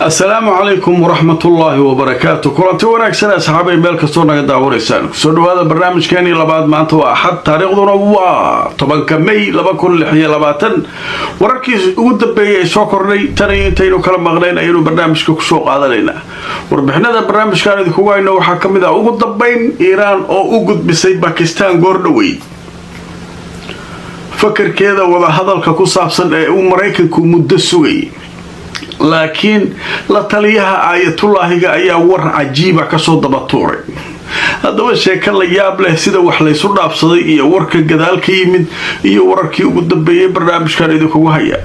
السلام عليكم ورحمة الله وبركاته. كلنتي wanaagsan asxaabay meel kasto naga daawareysaan soo dhawaada barnaamijkeeni labaad maanta waa xad taariikhduna waa 10 May 2026 wararkii ugu dambeeyay soo kordhay tan intaynu kala maqnayn aynu barnaamijka ku soo qaadanaynaa warbixinada barnaamijkan idinku wayno waxa kamid ah ugu dambeyn Iran oo u gudbisay Pakistan goordhawey fakarkeeda wada hadalka ku saabsan ee uu Mareykanku muddo sugay laakiin la taliyaha aayatullaahiga ayaa war cajiiba ka soo daba tuuray hadaba sheeko la yaab leh sida wax la isu dhaafsaday iyo warka gadaal ka yimid iyo wararkii ugu dambeeyay barnaamijkan idinku haya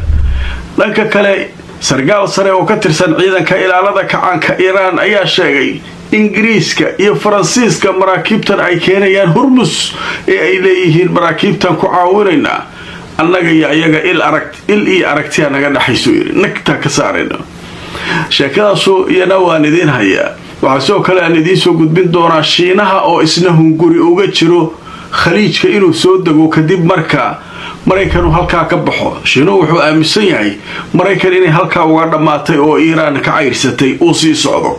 dhanka kale sargaal sare oo ka tirsan ciidanka ilaalada kacaanka Iran ayaa sheegay Ingiriiska iyo Faransiiska maraakiibtan ay keenayaan Hormuz ee ay leeyihiin maraakiibtan ku caawinayna annaga iyaga il iyo aragtiya naga dhaxayso nagta ka saarayna sheekadaasoo iyana waan idin hayaa waxa soo kale aan idin soo gudbin doonaa Shiinaha oo isna hunguri uga jiro khaliijka inuu soo dago kadib markaa Mareykan halka ka baxo Shiinaha wuxuu aaminsan yahay Mareykan inay halka uga dhamaatay oo Iran ka cayrsatay oo sii socdo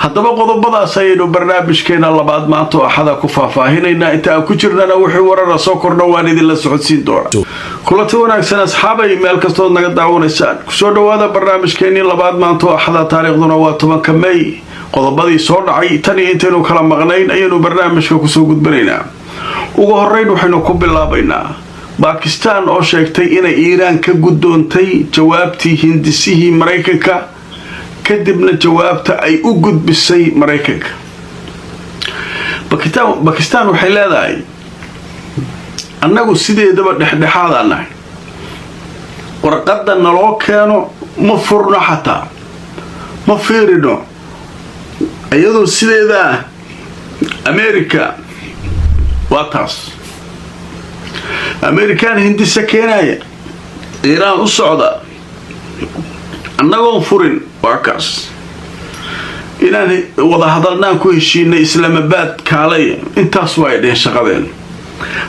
haddaba qodobadaas ayaynu barnaamijkeena labaad maanta axada ku faahfaahinayna inta aan ku jirnana wixii warar soo kordha waan idin la socodsiin doonaa kulanti wanaagsan asxaabay meel kasto naga daawanaysaan ku soo dhawaada barnaamijkeena labaad maanta axada taariikhduna waa 10 May qodobadii soo dhacay tan intaynu kala maqnayn ayaynu barnaamijka ku soo gudbinaynaa ugu horeyn waxaynu ku bilaabaynaa Pakistan oo sheegtay inay Iran ka gudoontay jawaabtii hindisihii Mareykanka kadibna jawaabta ay u gudbisay Mareykanka Pakistan waxay leedahay annagu sideedaba dhexdhexaadana warqadda naloo keeno ma furno xataa ma fiirino iyadoo sideeda America waa taas American hindisa keenaya Iran u socda annagoo furin waakaas inaan wada hadalnaan ku heshiinay Islamabad kaalay intaas way dheen shaqadeen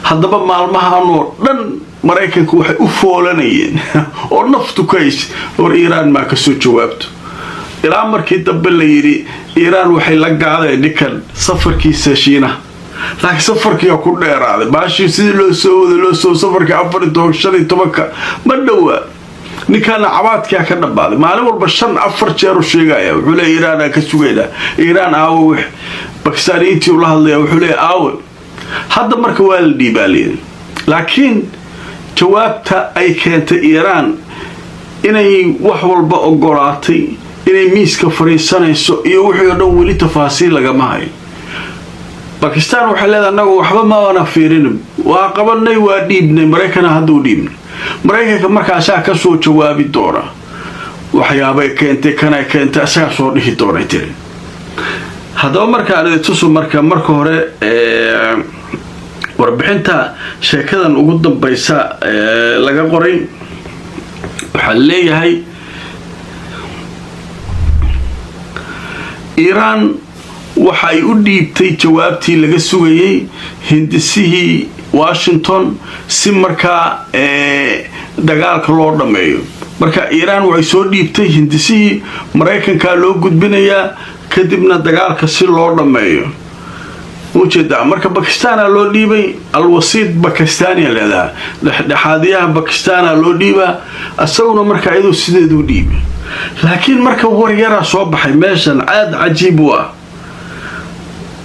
haddaba maalmahan oo dhan Mareykanku waxay u foolanayeen oo naftu kays oo Iran ma ka soo jawaabto ilaa markii dambe la yiri Iran waxay la gaadeen ninkan safarkiisa Shiinaha laakiin safarkii ku dheeraaday baashi sidii loo soo safarka 4 ma dhawaa ninkan cabaadka ka dhabaaday maalin walba 4 jeer u sheegaya wuxuu leeyahay Iran ka sugayna Iran aawo Pakistaniintii u la hadlaya wuxuu leeyahay aawo hadda marka waa la dhiibaaliyay laakiin jawaabta ay keentay Iran inay wax walba ogolaatay inay miiska fariisanayso iyo wixii dhan wali tafaasiil laga mahay Pakistan waxay leedahay anagu waxba ma wana fiirin waa qabanay waa dhiibnay Mareykan haduu dhiibnay Mareykanka markaas ka soo jawaabi doona waxyaabay keentay kana keentay asaga soo dhihi doona tireen hadaba marka aan tuso marka hore warbixinta sheekadan ugu dambaysa laga qoray waxa leeyahay Iran waxay u dhiibtay jawaabtii laga sugayay hindisihii Washington si markaa dagaalka loo dhameeyo marka Iran waxay soo dhiibtay hindisihii Mareykanka loo gudbinayaa kadibna dagaalka si loo dhameeyo ujeeda marka Pakistan loo dhiibay alwasiid Pakistani leedahay dhexdhexaadiyaha Pakistan loo dhiibaa asaguna marka iyadu sideedu dhiibay laakiin marka war yara soo baxay meeshan aad cajiib waa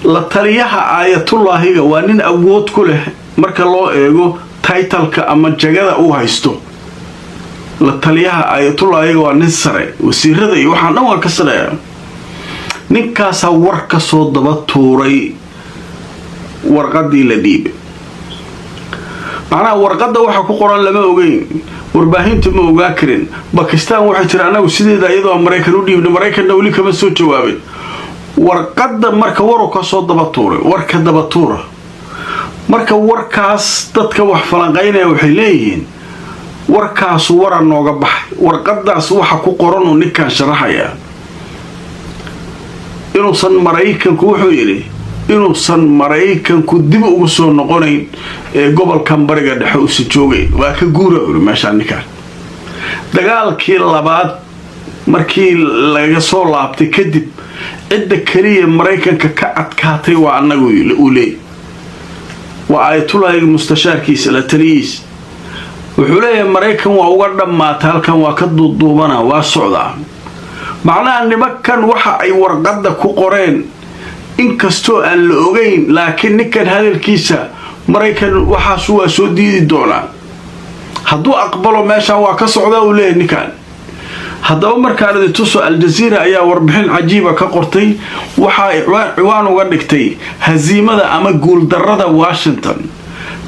la taliyaha aayatullaahiga waa nin awood ku leh marka loo eego title-ka ama jagada uu haysto la taliyaha aayatullaahiga waa nin sare wasiirada iyo waxaan dhan ka sareeya ninkaas war ka soo daba tuuray warqadii la dhiibay macnaha warqadda waxa ku qoran lama ogeyn warbaahinta ma ogaa karin Pakistan waxay tiri anagu sideeda iyadoo Mareykan u dhiibnay Mareykanna wali kama soo jawaabin warqadda marka waru ka soo daba tuuray warka daba tuura marka warkaas dadka wax falanqaynaya waxay leeyihiin warkaas wara nooga baxay warqadaas waxa ku qoran oo ninkan sharaxaya inuusan Mareykanku wuxuu yiri inuusan Mareykanku dib ugu soo noqonayn ee gobolka bariga dhexe u si joogay waa ka guuray meesha ninkan dagaalkii labaad markii laga soo laabtay kadib cidda kaliya maraykanka ka adkaatay waa annagu uu leeyahay waa ayatulaahiga mustashaarkiisa la taliyiisa wuxuu leeyahay maraykan waa uga dhammaatay halkan waa ka duuduubana waa socdaa macnaha nimankan waxa ay warqadda ku qoreen inkastoo aan la ogeyn laakiin ninkan hadalkiisa maraykan waxaas waa soo diidi doonaa hadduu aqbalo meeshaan waa ka socdaa uu leeyahay ninkan haddaba markaan idin tuso aljaziira ayaa warbixin cajiiba ka qortay waxa ay ciwaan uga dhigtay hasiimada ama guuldarrada Washington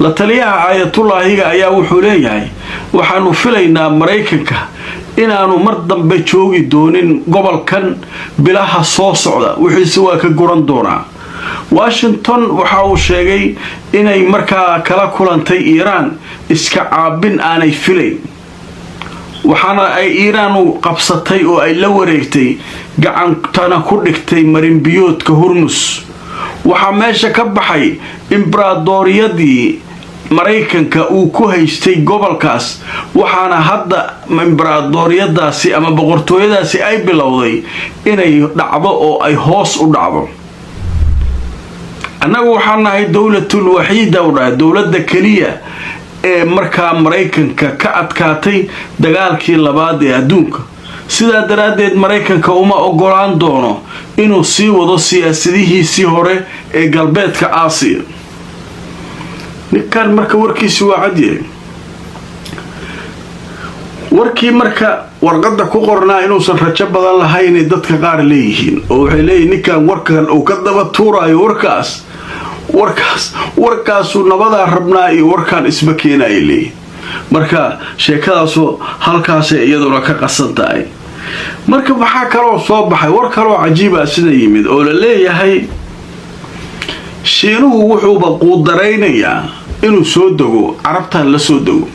la taliyaha ayatulaahiga ayaa wuxuu leeyahay waxaanu filaynaa maraykanka inaanu mar dambe joogi doonin gobolkan bilaha soo socda wixiise waa ka guran doonaa Washington waxa uu sheegay inay markaa kala kulantay Iran iska caabin aanay filayn waxaana ay Iran u qabsatay oo ay la wareegtay gacantana ku dhigtay marin biyoodka Hormuz waxa meesha ka baxay imbraadoriyadii maraykanka uu ku haystay gobolkaas waxaana hadda imbraadoriyadaasi ama boqortooyadaasi ay bilowday inay dhacdo oo ay hoos u dhacdo annagu waxaan nahay dawladul waxiida oo dawladda kaliya ee markaa maraykanka ka adkaatay dagaalkii labaad ee adduunka sidaa daraadeed maraykanka uma ogolaan doono inuu sii wado siyaasadihiisii hore ee galbeedka Aasiya ninkan marka warkiisi waa cadyahay warkii marka warqadda ku qornaa inuusan rajo badan lahayn dadka qaar leeyihiin oo waxay leeyihiin ninkan warkan uu ka daba tuurayo warkaasu nabadaa rabnaa iyo warkaan isma keenaya leeyihiin marka sheekadaasu halkaasay iyaduna ka qasan tahay marka waxaa kaloo soo baxay war kaloo cajiiba sida yimid oo la leeyahay shiinuhu wuxuuba quudaraynayaa inuu soo dago carabtan la soo dago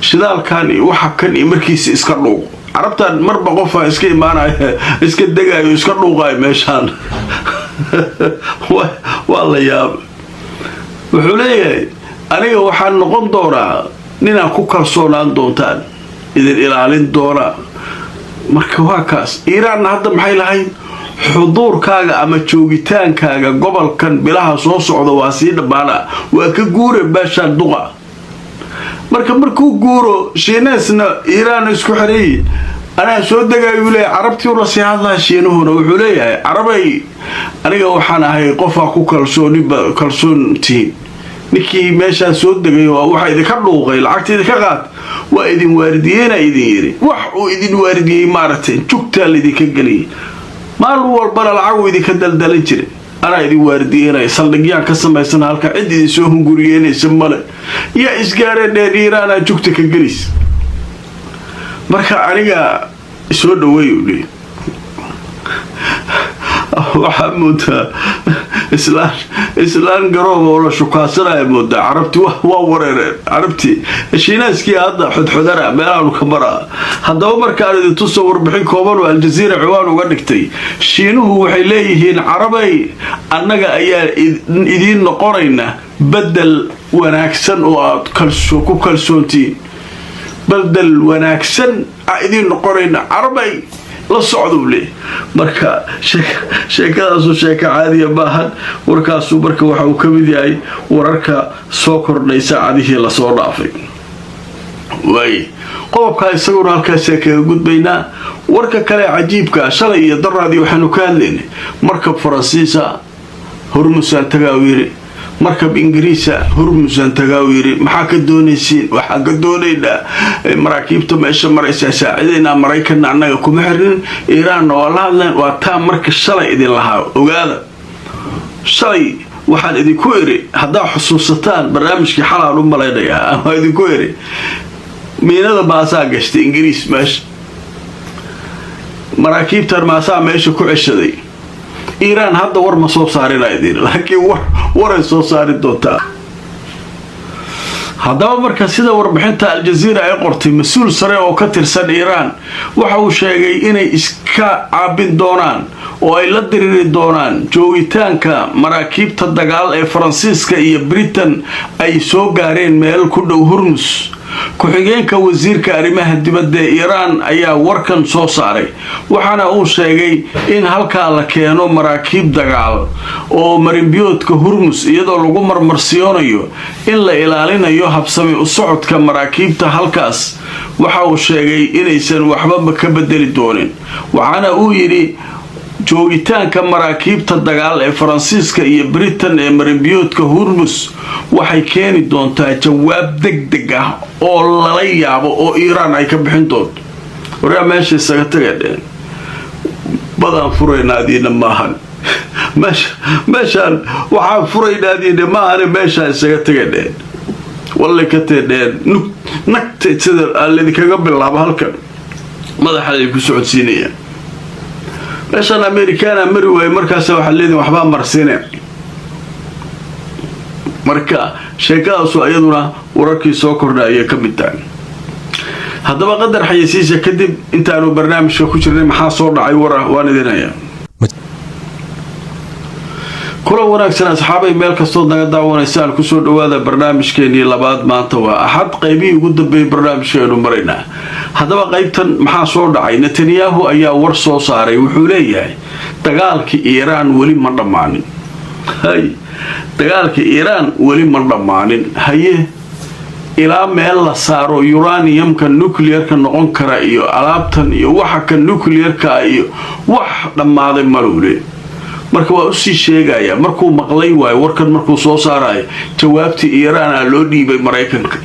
shidaalkan iyo waxa kan iyo markiisa iska dhuuq carabtan marba qofa iska imaanaya iska degayo iska dhuuqayo meeshaan waa la yaab wuxuu leeyahay aniga waxaan noqon doonaa ninaan ku kalsoonaan doontaan idin ilaalin doona marka waa kaas Iran hadda maxay lahayd xuduurkaaga ama joogitaankaaga gobolkan bilaha soo socda waa sii dhabaana waa ka guure baashaan duqa markuu guuro shiineesna Iran isku xareeyay anaa soo dagayo leeyahay carabtii uu la sii hadlaa shiinuhuna wuxuu leeyahay carabay aniga waxaan ahay qof ku kalsoontiin ninkii meesha soo degay waxa idinka dhuuqay lacagteeda ka qaad waa idin waaridiyeena idin yiri wax uu idin waaridiyay maartay jugta idinka galiyay maal walba lacag uu idinka daldalan jiray ana idin waaridiyeena saldhigyaan ka samaysan halka cid idin soo hunguriyeenaysa male ya isgaareen dheer Iran jugta ka galis marka aniga soo dhaweeyay waxa moodaa islaan garoob oo la shukaasanayo moodaa carabti waa wareereen carabti shiinaaskii hadda xudxudara meelaanu ka maraa haddaba markaan idin tuso warbixin kooban oo aljaziira ciwaan uga dhigtay shiinuhu waxay leeyihiin carabay annaga ayaa idiin noqonayna bedel wanaagsan oo aad ku kalsoontiin bedel wanaagsan idiin noqonayna carabay la socdo leh marka sheekadaasu sheeka caadiya baahan warkaasu marka waxa uu ka mid yahay wararka soo kordhay saacadihii la soo dhaafay way qodobka isaguna halkaas ka gudbaynaa warka kale cajiibka shalay iyo daraadii waxaanu ka hadlaynay markab Faransiisa Hormuz tagaawiri markab Ingiriisa Hormuz tagaawiri maxaa ka doonaysiin waxa ka doonaynaa maraakiibta meesha maraysa saacideena Mareykanna annaga kuma xirin Iran oo la hadleen waa taa marka shalay idin lahaa ogaada shalay waxaan idinku iri hadaa xusuusataan barnaamijkii xalaal u maleynaya ama idinku iri miinada baasaa gashtay Ingiriis meesha maraakiibtan maasaa meesha ku ceshaday Iran hadda war ma soo saarinayeen laakiin war ay soo saari doontaa haddaba marka sida warbixinta aljaziira ay qortay mas'uul sare oo ka tirsan Iran waxa uu sheegay inay iska caabin doonaan oo ay la diriri doonaan joogitaanka maraakiibta dagaal ee Faransiiska iyo Britain ay soo gaareen meel ku dhow Hormuz ku-xigeenka wasiirka arrimaha dibadda ee Iiraan ayaa warkan soo saaray waxaana uu sheegay in halkaa la keeno maraakiib dagaal oo marinbiyoodka Hormuz iyadoo lagu marmarsiyoonayo in la ilaalinayo habsami u socodka maraakiibta halkaas waxa uu sheegay inaysan waxba ka bedeli doonin waxaana uu yiri joogitaanka maraakiibta dagaal ee Faransiiska iyo Britain ee marinbiyoodka Hormuz waxay keeni doontaa jawaab degdeg ah oo lala yaabo oo Iiraan ay ka bixin doonto waraa meesha isaga tagaydeen badan furaynaadiina maahan meeshaan waxaan furaynaadiina maahan meesha isaga tagaydeen walle ka teedeen nagta sida alladii kaga bilaabo halkan madaxa ay ku socodsiinayaan meeshaan Amerikaana mari way markaas waxa leeyahay waxba marsiinay marka sheekadaas ayaduna wararkii soo kordhay ka mid tahay haddaba qadar xayisiisa kadib intaanu barnaamijka ku jirnay maxaa soo dhacay waan idinaya kula wanaagsan asxaabay meel kastoo naga daawanaysaan ku soo dhawaada barnaamijkeennii labaad maanta waa axad qaybihii ugu dambeeyay barnaamijkeenu maraynaa haddaba qaybtan maxaa soo dhacay Netanyahu ayaa war soo saaray wuxuu leeyahay dagaalkii Iiraan weli ma dhamaanin dagaalkii Iiraan weli ma dhamaanin haye ilaa meel la saaro uraniumka nuclearka noqon kara iyo alaabtan iyo waxa ka nuclearka iyo wax dhamaaday maluule marka waa u sii sheegaya markuu maqlay waay warkan markuu soo saaray jawaabtii Iiraan loo dhiibay Mareykanka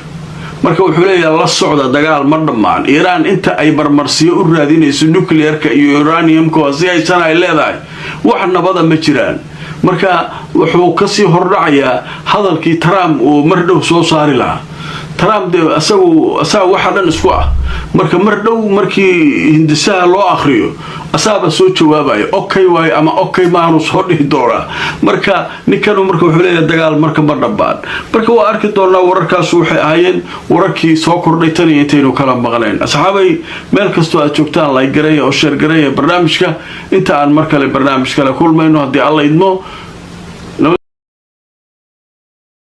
marka wuxuu leeyahay la socda dagaal ma dhamaan Iiraan inta ay barmarsiyo u raadinayso nuclearka iyo uraniumka si ay sanay leedahay wax nabada ma jiraan marka wuxuu ka sii hordhacayaa hadalkii Trump oo mar dhow soo saari lahaa Trump asagu waxa dhan isku ah marka mar dhow markii hindisaha loo akhriyo asaaba soo jawaabay okay way ama okay maanu soo dhihi doona marka ninkanu marka wuxuu leeyahay dagaal marka ma dhabaan marka waa arki doonaa wararkaas waxay ahaayeen wararkii soo kordhay tan intaynu kala maqleen asxaabay meel kasto aad joogtaan like gareeyo oo share gareeyo barnaamijka inta aan mar kale barnaamij kale kulmayno hadii Allah idmo